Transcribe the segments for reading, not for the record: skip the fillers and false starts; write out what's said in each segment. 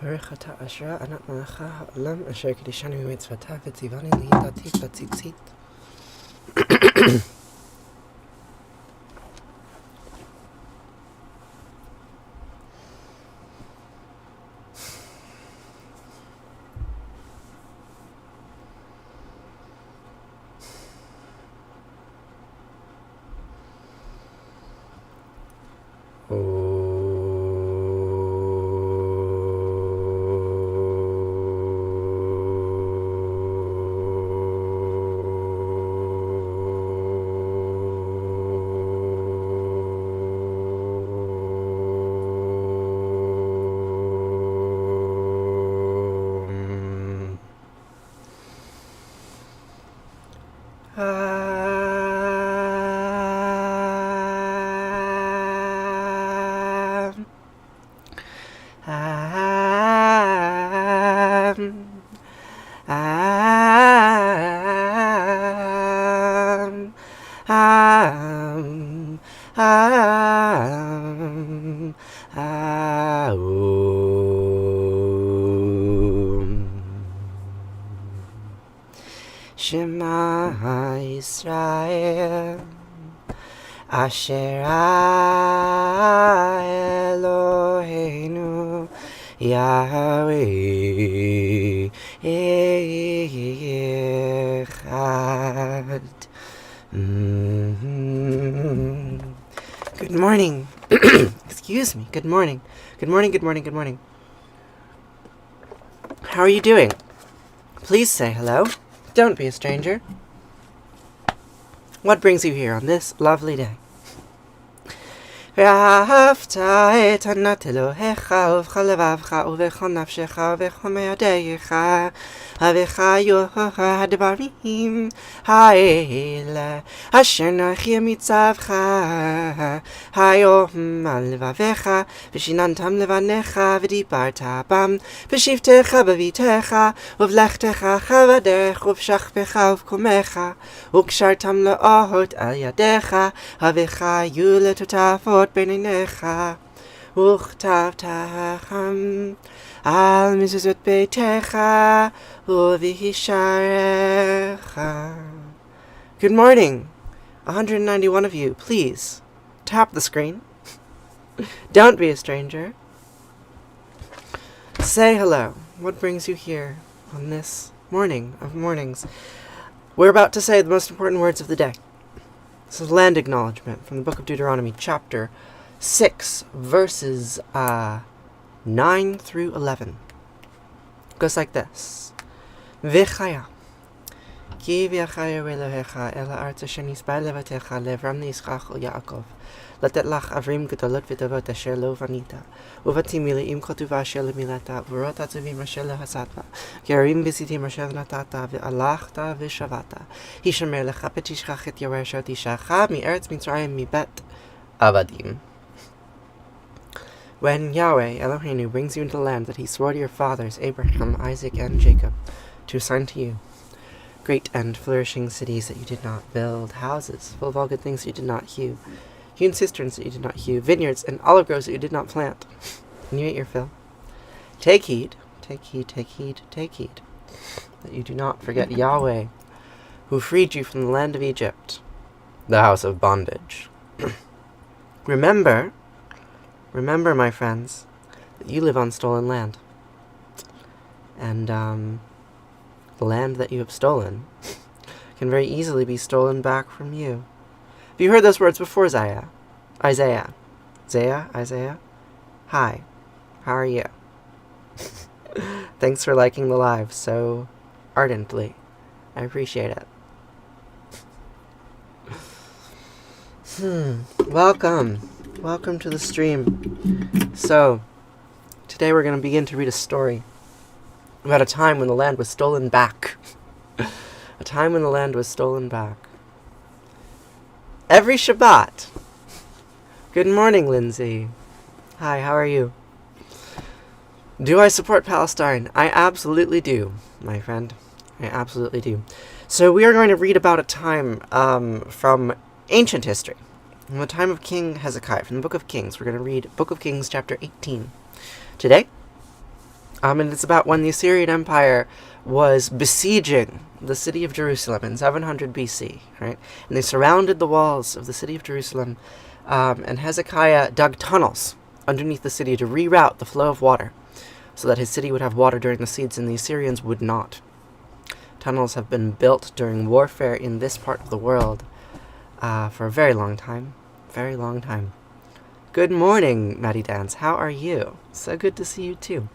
Baruch atah Asherah Anat Malacha Ha'olam Asher Kadishanu Mitzvotav V'tzivani Li'itati V'tzitzit. Shema Yisrael Asher Eloheinu Yahweh Echad. Good morning. Excuse me. Good morning. Good morning, good morning, good morning. How are you doing? Please say hello. Don't be a stranger. What brings you here on this lovely day? Vahafta et Anat Elohecha uvcha levavcha uvechol nafshecha uvechol me'adeyecha avecha yoha hadvarim ha'ele asher nachi mitzavcha hayom al levavecha v'shinantam levanecha v'dibarta bam v'shivtecha b'vitecha uvlechtecha chavadech uv'shachpecha uv'komecha ukshartam le'ahot al yadecha avecha yuletotafot Beninecha Uchtavtacham Al Mizuzot Beitecha Uvihisharecha. Good morning. 191 of you, please tap the screen. Don't be a stranger. Say hello. What brings you here on this morning of mornings? We're about to say the most important words of the day. This is land acknowledgement from the book of Deuteronomy, chapter 6, verses 9 through 11. It goes like this. V'chaya. Ki v'achaya Elohecha el ha'artz asher nisba levatecha le'avram Yitzchak u'Yaakov. Letet lach avrim gedolot v'tovot asher lo vanita. Uvatim mileim chotuva asher lemilata. V'rot atzuvim asher lehasatva. Gerim b'sitim asher natata v'alachta v'shavata. Hishamer lecha petishchach et yarer shot ishacha mi'eretz Mitzrayim mi'bet avadim. When Yahweh Eloheinu brings you into the land that he swore to your fathers Abraham, Isaac, and Jacob to assign to you, great and flourishing cities that you did not build, houses full of all good things that you did not hew, hewn cisterns that you did not hew, vineyards and olive groves that you did not plant, and you ate your fill. Take heed, take heed, take heed, take heed, that you do not forget Yahweh, who freed you from the land of Egypt, the house of bondage. Remember, my friends, that you live on stolen land. And, the land that you have stolen can very easily be stolen back from you. Have you heard those words before, Isaiah? Isaiah? Hi, how are you? Thanks for liking the live so ardently. I appreciate it. Welcome to the stream. So, today we're going to begin to read a story about a time when the land was stolen back. A time when the land was stolen back. Every Shabbat. Good morning, Lindsay. Hi, how are you? Do I support Palestine? I absolutely do, my friend. I absolutely do. So we are going to read about a time from ancient history. From the time of King Hezekiah, from the Book of Kings. We're going to read Book of Kings, chapter 18. Today, And it's about when the Assyrian Empire was besieging the city of Jerusalem in 700 BC, right? And they surrounded the walls of the city of Jerusalem, and Hezekiah dug tunnels underneath the city to reroute the flow of water so that his city would have water during the siege and the Assyrians would not. Tunnels have been built during warfare in this part of the world for a very long time. Very long time. Good morning, Maddie Dance. How are you? So good to see you too.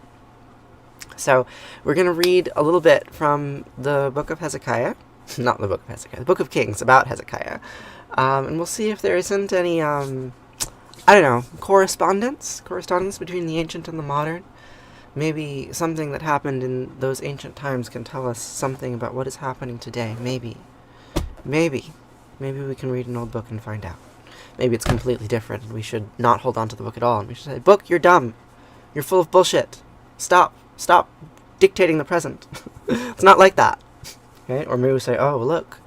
So, we're going to read a little bit from the book of Hezekiah. Not the book of Hezekiah, the book of Kings about Hezekiah. And we'll see if there isn't any, correspondence between the ancient and the modern. Maybe something that happened in those ancient times can tell us something about what is happening today. Maybe we can read an old book and find out. Maybe it's completely different, and we should not hold on to the book at all. And we should say, book, you're dumb. You're full of bullshit. Stop dictating the present. It's not like that. Okay? Or maybe we say, oh, look,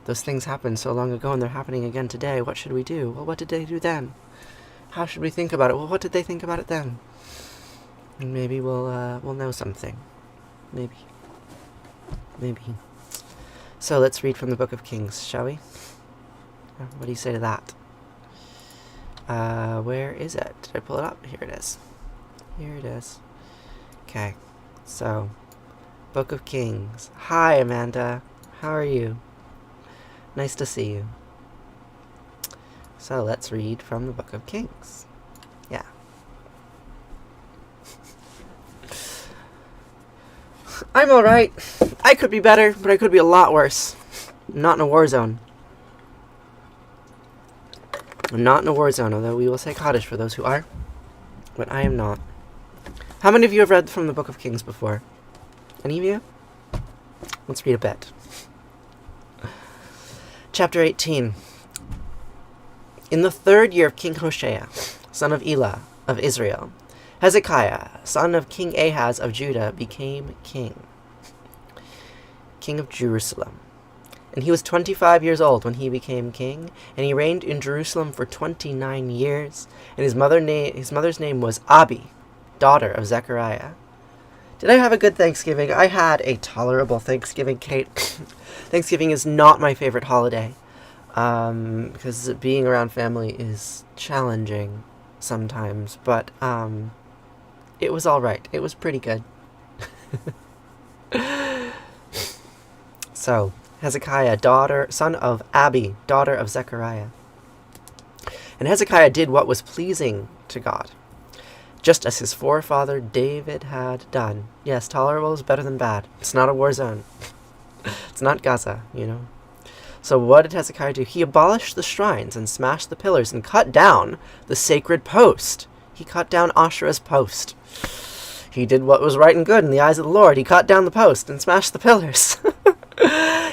those things happened so long ago and they're happening again today. What should we do? Well, what did they do then? How should we think about it? Well, what did they think about it then? And maybe we'll know something. Maybe. So let's read from the book of Kings, shall we? What do you say to that? Where is it? Did I pull it up? Here it is. Okay, so, Book of Kings. Hi, Amanda. How are you? Nice to see you. So, let's read from the Book of Kings. Yeah. I'm alright. I could be better, but I could be a lot worse. I'm not in a war zone. Although we will say Kaddish for those who are. But I am not. How many of you have read from the Book of Kings before? Any of you? Let's read a bit. Chapter 18. In the 3rd year of King Hoshea, son of Elah of Israel, Hezekiah, son of King Ahaz of Judah, became king of Jerusalem. And he was 25 years old when he became king, and he reigned in Jerusalem for 29 years. And his mother's name was Abi, daughter of Zechariah. Did I have a good Thanksgiving? I had a tolerable Thanksgiving, Kate. Thanksgiving is not my favorite holiday, because being around family is challenging sometimes, but it was alright. It was pretty good. So, Hezekiah, son of Abi, daughter of Zechariah. And Hezekiah did what was pleasing to God, just as his forefather David had done. Yes, tolerable is better than bad. It's not a war zone. It's not Gaza, So what did Hezekiah do? He abolished the shrines and smashed the pillars and cut down the sacred post. He cut down Asherah's post. He did what was right and good in the eyes of the Lord. He cut down the post and smashed the pillars.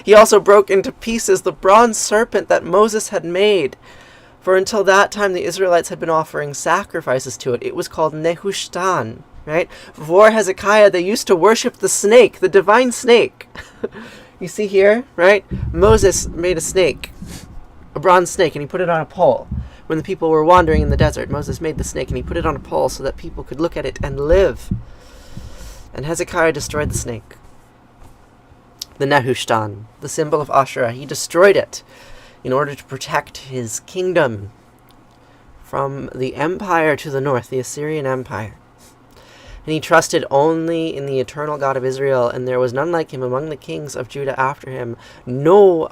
He also broke into pieces the bronze serpent that Moses had made. For until that time, the Israelites had been offering sacrifices to it. It was called Nehushtan, right? Before Hezekiah, they used to worship the snake, the divine snake. You see here, right? Moses made a snake, a bronze snake, and he put it on a pole. When the people were wandering in the desert, Moses made the snake, and he put it on a pole so that people could look at it and live. And Hezekiah destroyed the snake. The Nehushtan, the symbol of Asherah, he destroyed it in order to protect his kingdom from the empire to the north, the Assyrian Empire. And he trusted only in the eternal God of Israel, and there was none like him among the kings of Judah after him, nor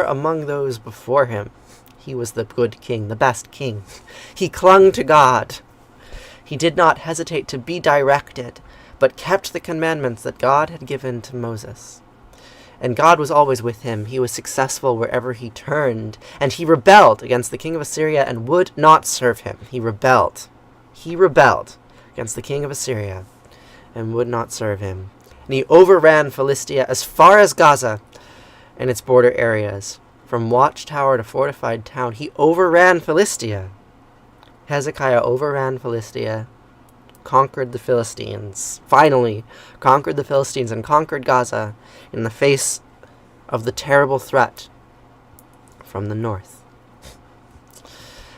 among those before him. He was the good king, the best king. He clung to God. He did not hesitate to be directed, but kept the commandments that God had given to Moses. And God was always with him. He was successful wherever he turned. And he rebelled against the king of Assyria and would not serve him. He rebelled against the king of Assyria and would not serve him. And he overran Philistia as far as Gaza and its border areas. From watchtower to fortified town, he overran Philistia. Hezekiah overran Philistia, conquered the Philistines, finally conquered the Philistines and conquered Gaza in the face of the terrible threat from the north.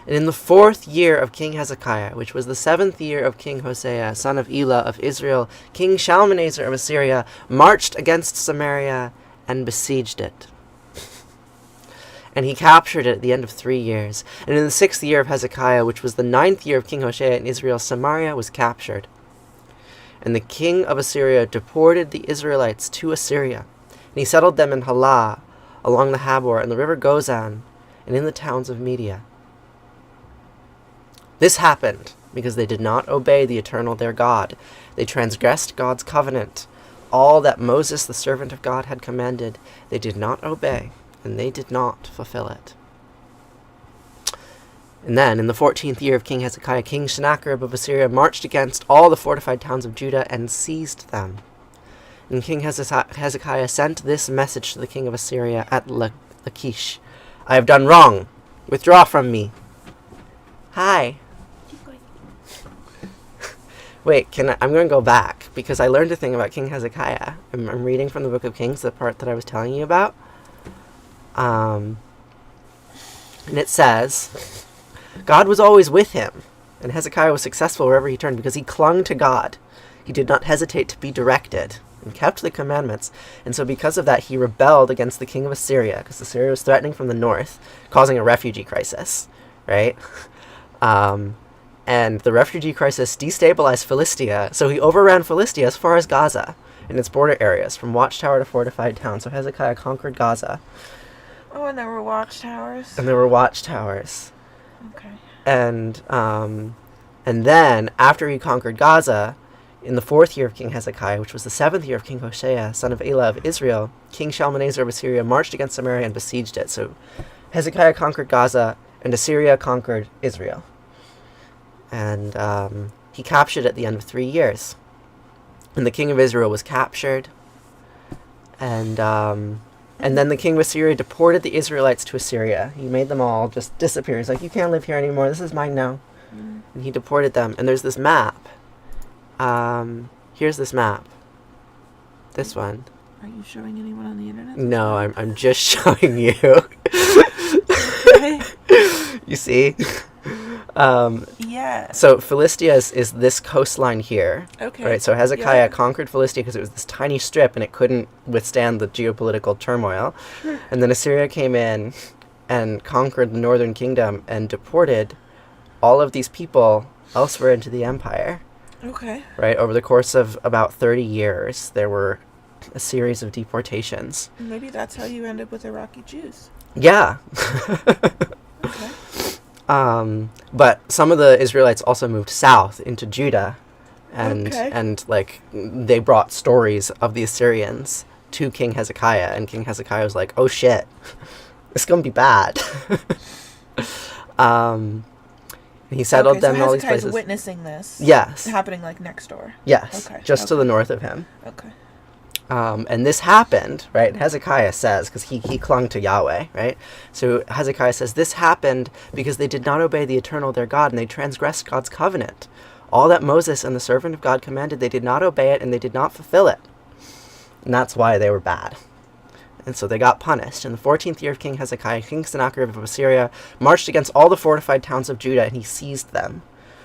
And in the 4th year of King Hezekiah, which was the 7th year of King Hosea, son of Elah of Israel, King Shalmaneser of Assyria marched against Samaria and besieged it. And he captured it at the end of 3 years. And in the 6th year of Hezekiah, which was the 9th year of King Hoshea in Israel, Samaria was captured. And the king of Assyria deported the Israelites to Assyria. And he settled them in Halah, along the Habor, and the river Gozan, and in the towns of Media. This happened because they did not obey the Eternal their God. They transgressed God's covenant. All that Moses, the servant of God, had commanded, they did not obey, and they did not fulfill it. And then, in the 14th year of King Hezekiah, King Sennacherib of Assyria marched against all the fortified towns of Judah and seized them. And King Hezekiah sent this message to the king of Assyria at Lachish. I have done wrong. Withdraw from me. Hi. Keep going. Wait, I'm going to go back, because I learned a thing about King Hezekiah. I'm reading from the Book of Kings, the part that I was telling you about. And it says, God was always with him, and Hezekiah was successful wherever he turned, because he clung to God. He did not hesitate to be directed, and kept the commandments. And so because of that, he rebelled against the king of Assyria, because Assyria was threatening from the north, causing a refugee crisis, right? And the refugee crisis destabilized Philistia, so he overran Philistia as far as Gaza, and its border areas, from watchtower to fortified town. So Hezekiah conquered Gaza. Oh, and there were watchtowers? And there were watchtowers. Okay. And then, after he conquered Gaza, in the 4th year of King Hezekiah, which was the 7th year of King Hoshea, son of Elah of Israel, King Shalmaneser of Assyria marched against Samaria and besieged it. So Hezekiah conquered Gaza, and Assyria conquered Israel. And he captured it at the end of 3 years. And the king of Israel was captured. And then the king of Assyria deported the Israelites to Assyria. He made them all just disappear. He's like, you can't live here anymore. This is mine now. Mm. And he deported them. And there's this map. Here's this map. This one. Are you showing anyone on the internet? No, I'm just showing you. Okay. You see? Yeah. So Philistia is this coastline here. Okay. Right, so Hezekiah conquered Philistia because it was this tiny strip and it couldn't withstand the geopolitical turmoil. Sure. And then Assyria came in and conquered the northern kingdom and deported all of these people elsewhere into the empire. Okay. Right, over the course of about 30 years, there were a series of deportations. Maybe that's how you end up with Iraqi Jews. Yeah. Okay. But some of the Israelites also moved south into Judah, and Okay. and like they brought stories of the Assyrians to King Hezekiah, and King Hezekiah was like, "Oh shit, it's gonna be bad." He settled them in all these Hezekiah's places. witnessing this. Yes. Happening like next door. Yes. Okay, Just to okay. the north of him. Okay. And this happened, right? Hezekiah says, because he clung to Yahweh, right? So Hezekiah says, this happened because they did not obey the Eternal their God, and they transgressed God's covenant. All that Moses and the servant of God commanded, they did not obey it, and they did not fulfill it. And that's why they were bad. And so they got punished. In the 14th year of King Hezekiah, King Sennacherib of Assyria marched against all the fortified towns of Judah, and he seized them.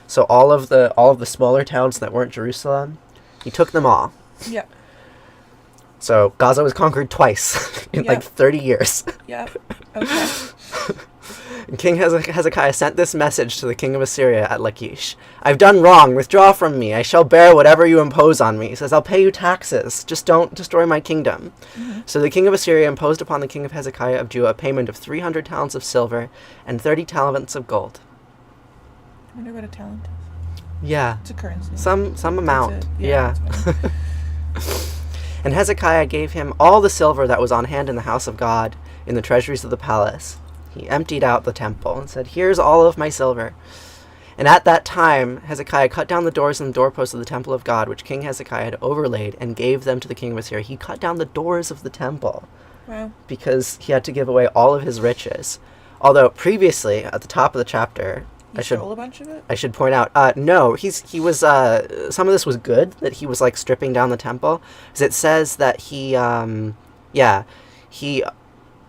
So all of the smaller towns that weren't Jerusalem, he took them all. Yep. So Gaza was conquered twice in like 30 years. Yep. Okay. And King Hezekiah sent this message to the king of Assyria at Lachish. I've done wrong. Withdraw from me. I shall bear whatever you impose on me. He says, I'll pay you taxes. Just don't destroy my kingdom. Mm-hmm. So So the king of Assyria imposed upon the king of Hezekiah of Judah a payment of 300 talents of silver and 30 talents of gold. I wonder what a talent is. Yeah. It's a currency. Some amount. That's it. Yeah. That's fine. And Hezekiah gave him all the silver that was on hand in the house of God, in the treasuries of the palace. He emptied out the temple and said, here's all of my silver. And at that time, Hezekiah cut down the doors and the doorposts of the temple of God, which King Hezekiah had overlaid, and gave them to the king of Assyria. He cut down the doors of the temple Wow. because he had to give away all of his riches. Although previously, at the top of the chapter, He stole a bunch of it? I should point out, no, he was, some of this was good, that he was, like, stripping down the temple, because it says that he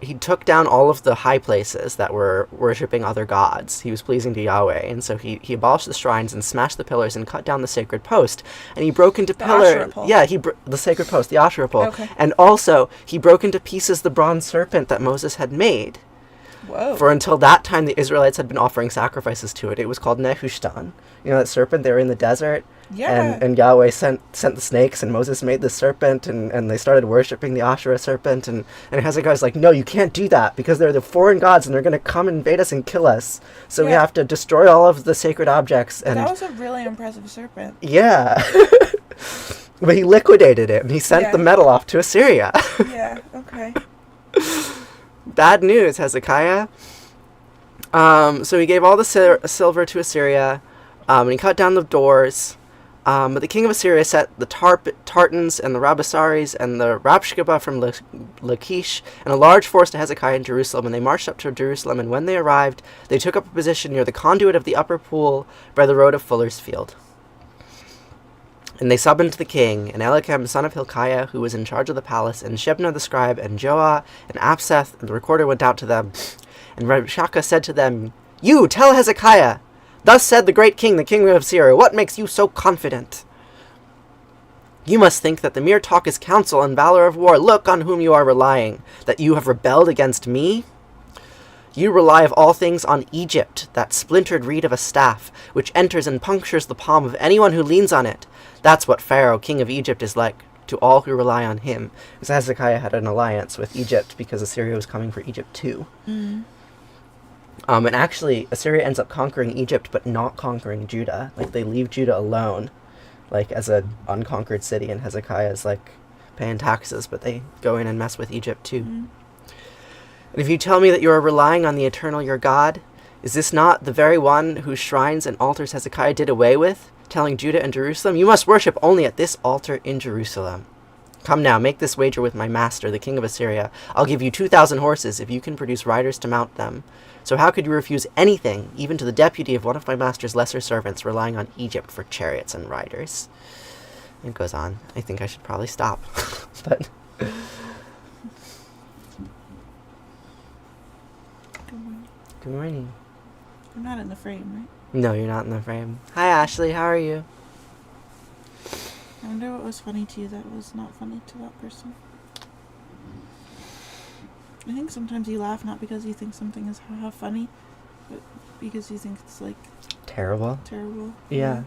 he took down all of the high places that were worshipping other gods. He was pleasing to Yahweh, and so he abolished the shrines and smashed the pillars and cut down the sacred post. And he broke into Asherah pole. Yeah, the sacred post, the Asherah pole. Okay. And also he broke into pieces the bronze serpent that Moses had made. Whoa. For until that time, the Israelites had been offering sacrifices to it. It was called Nehushtan. You know that serpent? They were in the desert. Yeah. And Yahweh sent the snakes, and Moses made the serpent, and they started worshipping the Asherah serpent. And Hezekiah's like, no, you can't do that, because they're the foreign gods, and they're going to come invade us and kill us. So we have to destroy all of the sacred objects. And that was a really impressive serpent. Yeah. But he liquidated it, and he sent the metal off to Assyria. Yeah, okay. Bad news, Hezekiah. So he gave all the silver to Assyria, and he cut down the doors. But the king of Assyria set the Tartans and the Rabasaris and the Rapshkeba from Lachish and a large force to Hezekiah in Jerusalem, and they marched up to Jerusalem, and when they arrived, they took up a position near the conduit of the upper pool by the road of Fuller's Field. And they summoned the king, and Eliakim, son of Hilkiah, who was in charge of the palace, and Shebna the scribe, and Joah, and Abseth, and the recorder went out to them. And Rabshakeh said to them, "You, tell Hezekiah, thus said the great king, the king of Syria, what makes you so confident? You must think that the mere talk is counsel and valor of war. Look on whom you are relying, that you have rebelled against me. You rely of all things on Egypt, that splintered reed of a staff, which enters and punctures the palm of anyone who leans on it. That's what Pharaoh, king of Egypt, is like to all who rely on him." Because Hezekiah had an alliance with Egypt because Assyria was coming for Egypt too. Mm. And actually, Assyria ends up conquering Egypt, but not conquering Judah. Like, they leave Judah alone, like, as an unconquered city, and Hezekiah is, like, paying taxes, but they go in and mess with Egypt, too. Mm. And if you tell me that you are relying on the eternal your God, is this not the very one whose shrines and altars Hezekiah did away with, telling Judah and Jerusalem, "You must worship only at this altar in Jerusalem"? Come now, make this wager with my master, the king of Assyria. I'll give you 2,000 horses if you can produce riders to mount them. So how could you refuse anything, even to the deputy of one of my master's lesser servants, relying on Egypt for chariots and riders? It goes on. I think I should probably stop. But good morning. I'm not in the frame, right? No, you're not in the frame. Hi, Ashley. How are you? I wonder what was funny to you that was not funny to that person. I think sometimes you laugh not because you think something is funny, but because you think it's, like, Terrible. Yeah.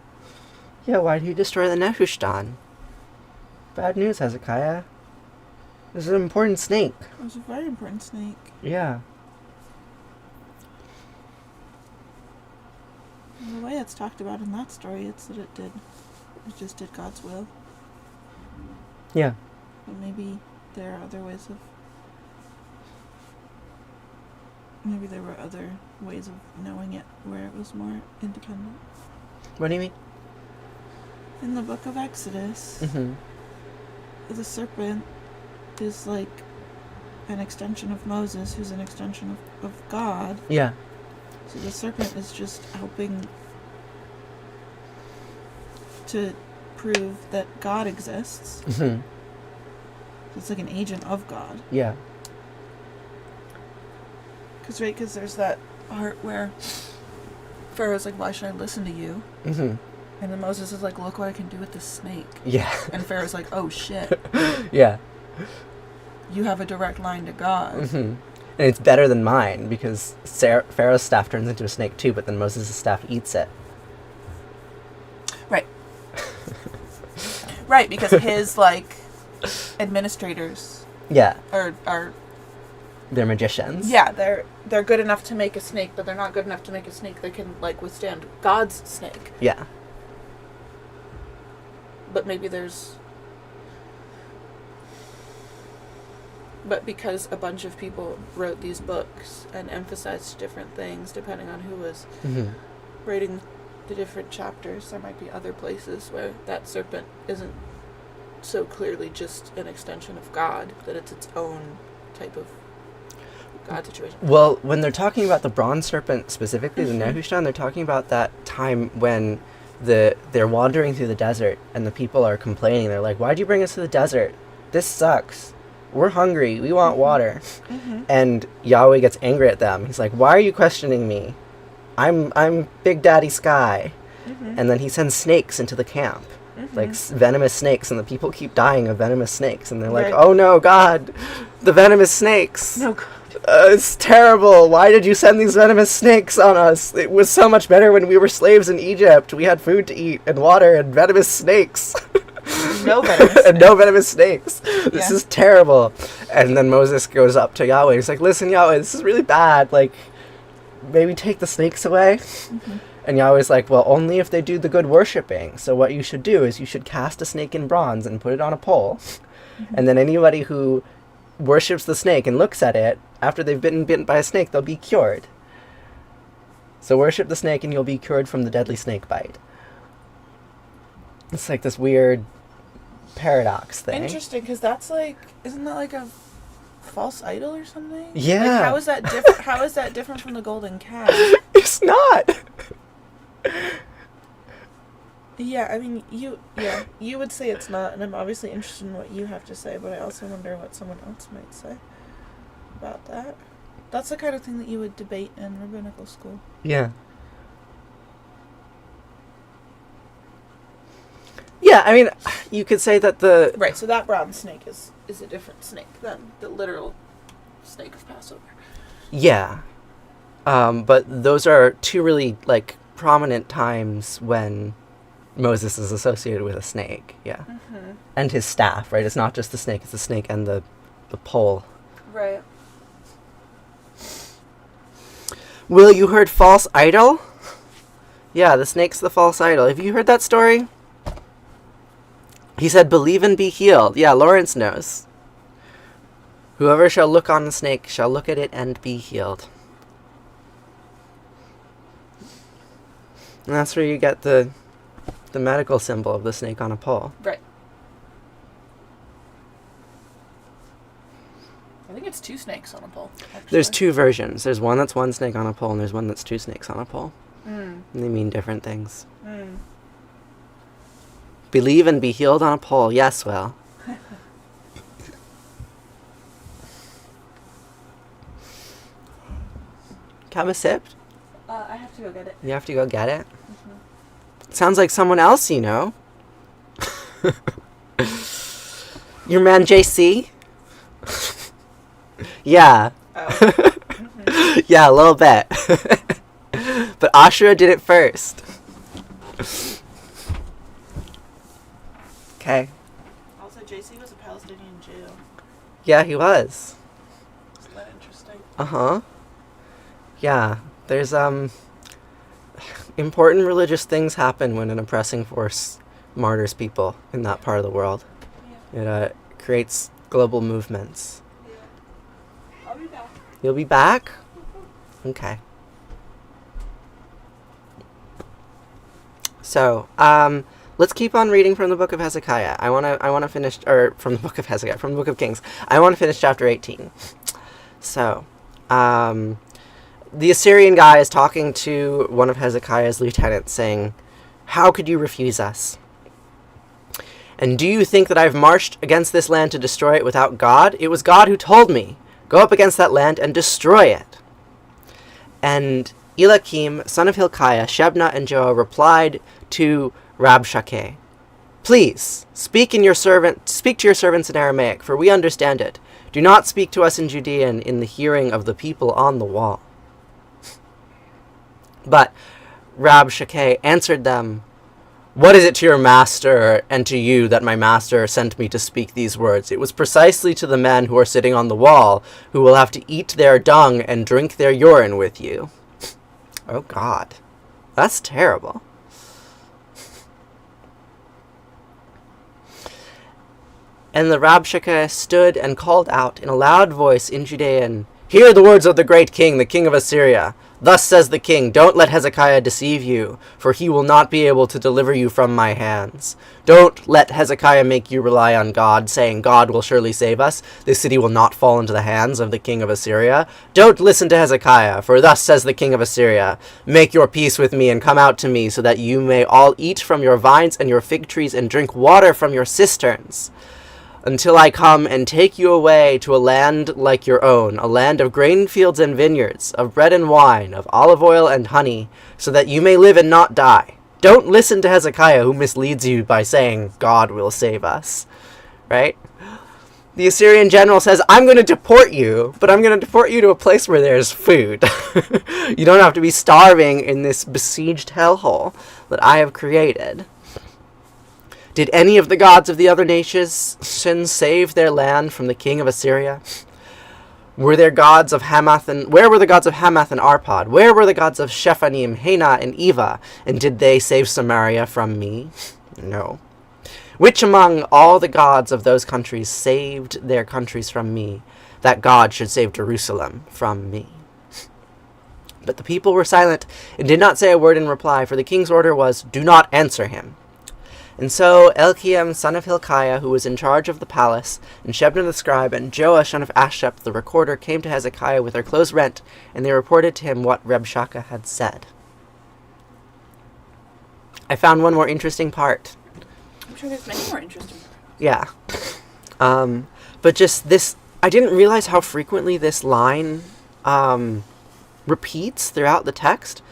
Yeah, why did you destroy the Nehushtan? Bad news, Hezekiah. This is an important snake. It was a very important snake. Yeah. And the way it's talked about in that story, it's that it just did God's will. Yeah. But maybe there are other ways of... Maybe there were other ways of knowing it where it was more independent. What do you mean? In the book of Exodus, Mm-hmm. the serpent is like an extension of Moses, who's an extension of God. Yeah. So the serpent is just helping to prove that God exists. Mm-hmm. It's like an agent of God. Yeah. Because there's that part where Pharaoh's like, "Why should I listen to you?" Mm-hmm. And then Moses is like, "Look what I can do with this snake." Yeah. And Pharaoh's like, "Oh shit, Yeah. you have a direct line to God." Mm-hmm. And it's better than mine, because Pharaoh's staff turns into a snake too, but then Moses' staff eats it. Right. Right, because his, like, administrators Yeah. are They're magicians. yeah, they're good enough to make a snake, but they're not good enough to make a snake that can, like, withstand God's snake. Yeah. But maybe there's... But because a bunch of people wrote these books and emphasized different things depending on who was Mm-hmm. writing the different chapters, there might be other places where that serpent isn't so clearly just an extension of God, that it's its own type of God situation. Well, when they're talking about the bronze serpent specifically, the Mhm. Nehushtan, they're talking about that time when they're wandering through the desert and the people are complaining. They're like, "Why'd you bring us to the desert? This sucks." we're hungry. We want water. Mm-hmm. And Yahweh gets angry at them. He's like, why are you questioning me? I'm Big Daddy Sky. Mm-hmm. And then he sends snakes into the camp. Mm-hmm. Like venomous snakes, and the people keep dying of venomous snakes. And they're like, Right. oh no, God, the venomous snakes. No God. It's terrible. Why did you send these venomous snakes on us? It was so much better when we were slaves in Egypt. We had food to eat and water and venomous snakes. No venomous And no venomous snakes. This Yeah. is terrible. And then Moses goes up to Yahweh. He's like, listen, Yahweh, this is really bad. Like, maybe take the snakes away. Mm-hmm. And Yahweh's like, well, only if they do the good worshipping. So what you should do is you should cast a snake in bronze and put it on a pole. Mm-hmm. And then anybody who worships the snake and looks at it, after they've been bitten by a snake, they'll be cured. So worship the snake and you'll be cured from the deadly snake bite. It's like this weird paradox thing. Interesting, because that's like, isn't that like a false idol or something? Yeah. Like, how is that different? How is that different from the golden calf? It's not. Yeah, I mean, you would say it's not, and I'm obviously interested in what you have to say, but I also wonder what someone else might say about that. That's the kind of thing that you would debate in rabbinical school. Yeah. Yeah, I mean, you could say that the... Right, so that bronze snake is a different snake than the literal snake of Passover. Yeah. But those are two really, like, prominent times when Moses is associated with a snake. Yeah. Mm-hmm. And his staff, right? It's not just the snake, it's the snake and the pole. Right. Will, you heard false idol? Yeah, the snake's the false idol. Have you heard that story? He said, believe and be healed. Yeah, Lawrence knows. Whoever shall look on the snake shall look at it and be healed. And that's where you get the medical symbol of the snake on a pole. Right. I think it's two snakes on a pole, actually. There's two versions. There's one that's one snake on a pole, and there's one that's two snakes on a pole. Mm. And they mean different things. Mm. Believe and be healed on a pole. Yes, well. Have a sip? I have to go get it. You have to go get it? Mm-hmm. Sounds like someone else you know. Your man JC? Yeah. Oh. Mm-hmm. Yeah, a little bit. But Ashura did it first. Okay. Also, JC was a Palestinian Jew. Yeah, he was. Isn't that interesting? Uh-huh. Yeah. There's, important religious things happen when an oppressing force martyrs people in that part of the world. Yeah. It, creates global movements. Yeah. I'll be back. You'll be back? Okay. So, let's keep on reading from the book of Hezekiah. I wanna finish, or from the book of Hezekiah, from the book of Kings. I want to finish chapter 18. So, the Assyrian guy is talking to one of Hezekiah's lieutenants, saying, "How could you refuse us? And do you think that I've marched against this land to destroy it without God? It was God who told me, go up against that land and destroy it." And Eliakim, son of Hilkiah, Shebna, and Joah replied to Rabshakeh, "Please, speak to your servants in Aramaic, for we understand it. Do not speak to us in Judean in the hearing of the people on the wall." But Rabshakeh answered them, "What is it to your master and to you that my master sent me to speak these words? It was precisely to the men who are sitting on the wall, who will have to eat their dung and drink their urine with you." Oh God, that's terrible. And the Rabshakeh stood and called out in a loud voice in Judean, "Hear the words of the great king, the king of Assyria. Thus says the king, don't let Hezekiah deceive you, for he will not be able to deliver you from my hands. Don't let Hezekiah make you rely on God, saying, God will surely save us. This city will not fall into the hands of the king of Assyria. Don't listen to Hezekiah, for thus says the king of Assyria, make your peace with me and come out to me, so that you may all eat from your vines and your fig trees and drink water from your cisterns. until I come and take you away to a land like your own, a land of grain fields and vineyards, of bread and wine, of olive oil and honey, so that you may live and not die. Don't listen to Hezekiah, who misleads you by saying, God will save us. Right? The Assyrian general says, I'm going to deport you, but I'm going to deport you to a place where there's food. You don't have to be starving in this besieged hellhole that I have created. Did any of the gods of the other nations save their land from the king of Assyria? Were there gods of Hamath where were the gods of Hamath and Arpad? Where were the gods of Shephanim, Hena, and Eva? And did they save Samaria from me? No. Which among all the gods of those countries saved their countries from me, that God should save Jerusalem from me? But the people were silent and did not say a word in reply, for the king's order was, do not answer him. And so Elkiam, son of Hilkiah, who was in charge of the palace, and Shebna the scribe, and Joah, son of Ashep, the recorder, came to Hezekiah with their clothes rent, and they reported to him what Rabshakeh had said. I found one more interesting part. I'm sure there's many more interesting parts. Yeah. But just this, I didn't realize how frequently this line repeats throughout the text.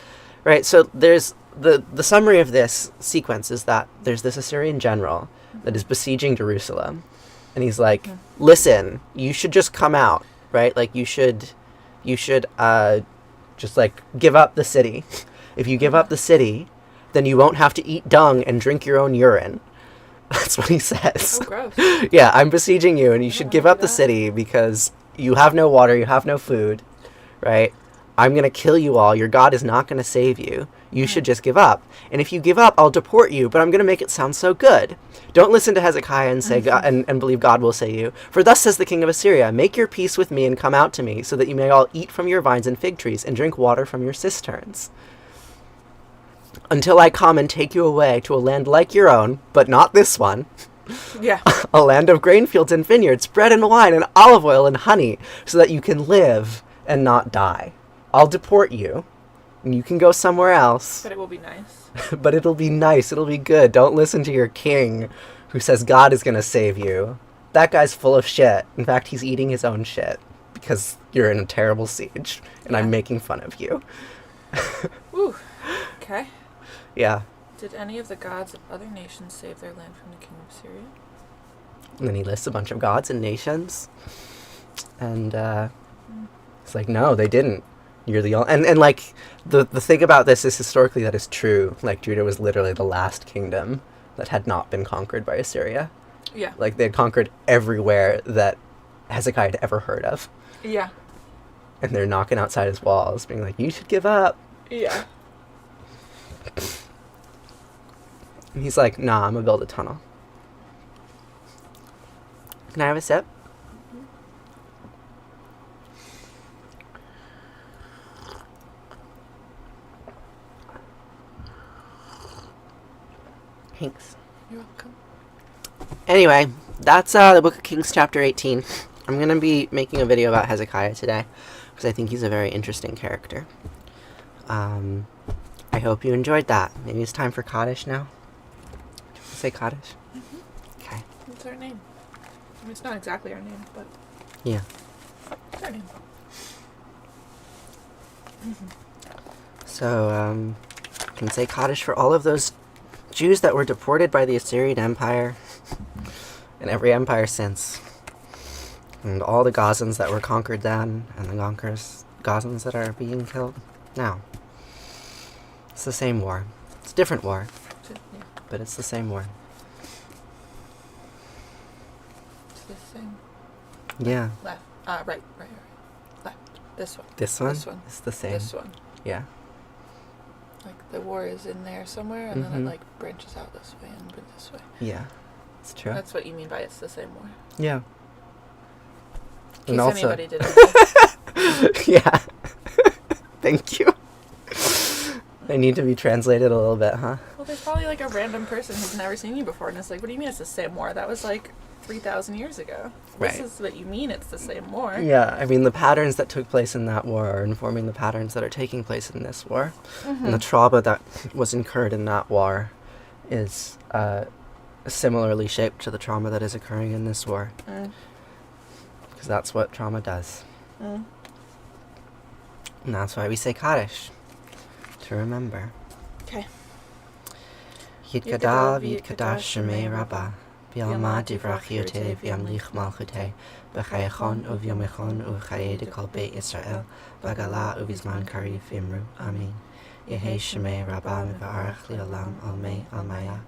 Right, so there's the summary of this sequence is that there's this Assyrian general that is besieging Jerusalem, and he's like, listen, you should just come out, right? Like, you should just, like, give up the city. If you give up the city, then you won't have to eat dung and drink your own urine. That's what he says. Oh, gross. Yeah, I'm besieging you, and you should give up the city because you have no water, you have no food, right? I'm going to kill you all. Your God is not going to save you. You should just give up. And if you give up, I'll deport you, but I'm going to make it sound so good. Don't listen to Hezekiah and say God, and believe God will save you. For thus says the king of Assyria, make your peace with me and come out to me, so that you may all eat from your vines and fig trees and drink water from your cisterns. Until I come and take you away to a land like your own, but not this one. Yeah. A land of grain fields and vineyards, bread and wine and olive oil and honey, so that you can live and not die. I'll deport you, and you can go somewhere else. But it will be nice. But it'll be nice. It'll be good. Don't listen to your king who says God is going to save you. That guy's full of shit. In fact, he's eating his own shit because you're in a terrible siege, and I'm making fun of you. Ooh. Okay. Yeah. Did any of the gods of other nations save their land from the king of Syria? And then he lists a bunch of gods and nations. And it's like, no, they didn't. You're the only... And like, the thing about this is historically that is true. Like, Judah was literally the last kingdom that had not been conquered by Assyria. Yeah. Like, they had conquered everywhere that Hezekiah had ever heard of. Yeah. And they're knocking outside his walls, being like, you should give up. Yeah. And he's like, nah, I'm gonna build a tunnel. Can I have a sip? Thanks. You're welcome. Anyway, that's the Book of Kings chapter 18. I'm going to be making a video about Hezekiah today, because I think he's a very interesting character. I hope you enjoyed that. Maybe it's time for Kaddish now? Do you say Kaddish? Mm-hmm. Okay. What's our name? I mean, it's not exactly our name, but... Yeah. It's our name. Mm-hmm. So, you can say Kaddish for all of those Jews that were deported by the Assyrian Empire, and every empire since. And all the Gazans that were conquered then, and the Gazans that are being killed now. It's the same war. It's a different war, Yeah. but it's the same war. It's this thing. Yeah. Left. Right. Left. This one. This one? This one. It's the same. This one. Yeah. Like, the war is in there somewhere, and then it, like, branches out this way and this way. Yeah. It's true. That's what you mean by it's the same war. Yeah. In case also, anybody didn't know. yeah. Thank you. I need to be translated a little bit, huh? Well, there's probably, like, a random person who's never seen you before, and it's like, what do you mean it's the same war? That was, like, 3,000 years ago. Right. This is what you mean it's the same war. Yeah, I mean, the patterns that took place in that war are informing the patterns that are taking place in this war. Mm-hmm. And the trauma that was incurred in that war is similarly shaped to the trauma that is occurring in this war. Because that's what trauma does. And that's why we say Kaddish. To remember. Okay. Yid Gadal Vid Kadash Shemei Rabbah. Bialma Divrach Yote Viamlich Malchute. Bechayachon Uvyomechon Uchaye de Kol Beit Israel. Bagala Uvizman Karif Imru. Amen. Yehe Shemei Rabbah Mivarach Liolam Almei Almaya.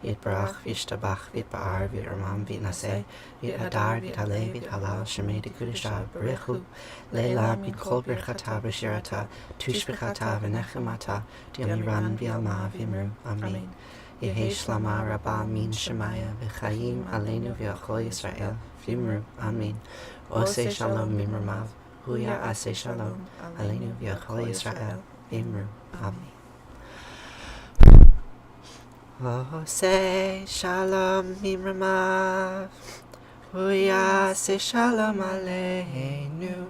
Yid Barach Vishtabach Vid Baar Vid Ramam Vid Naseh. Vid Hadar Vid Haleh Vid Halal Shemei de Kudisha Barichu. Leila Vid Kol Birchata Bashirata. Tush Bechata Venechemata. Diamiran Bialma Vimru. Amen. Yehe Shlama Rabbah Min Shemaya V'Chaim Aleinu V'Achol Yisrael Vimru. Amen. Ose Shalom Mimramav. Huya Ase Shalom Aleinu V'Achol Yisrael Vimru. Amen. Ose Shalom Mimramav. Huya Ase Shalom Aleinu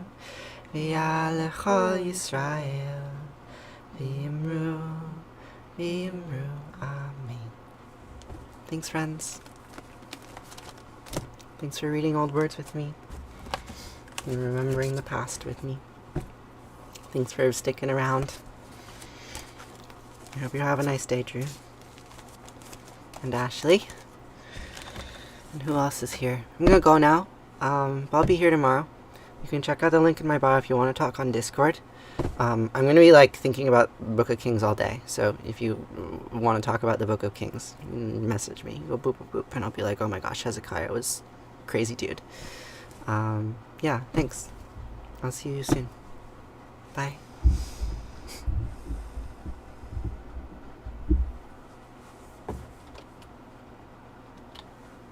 V'Achol Yisrael Vimru. Vimru. Amen. Thanks, friends. Thanks for reading old words with me and remembering the past with me. Thanks for sticking around. I hope you have a nice day, Drew. And Ashley. And who else is here? I'm gonna go now. I'll be here tomorrow. You can check out the link in my bio if you want to talk on Discord. I'm going to be thinking about Book of Kings all day, so if you want to talk about the Book of Kings, message me. Go boop boop boop, and I'll be like, oh my gosh, Hezekiah was crazy dude. Yeah, thanks. I'll see you soon. Bye.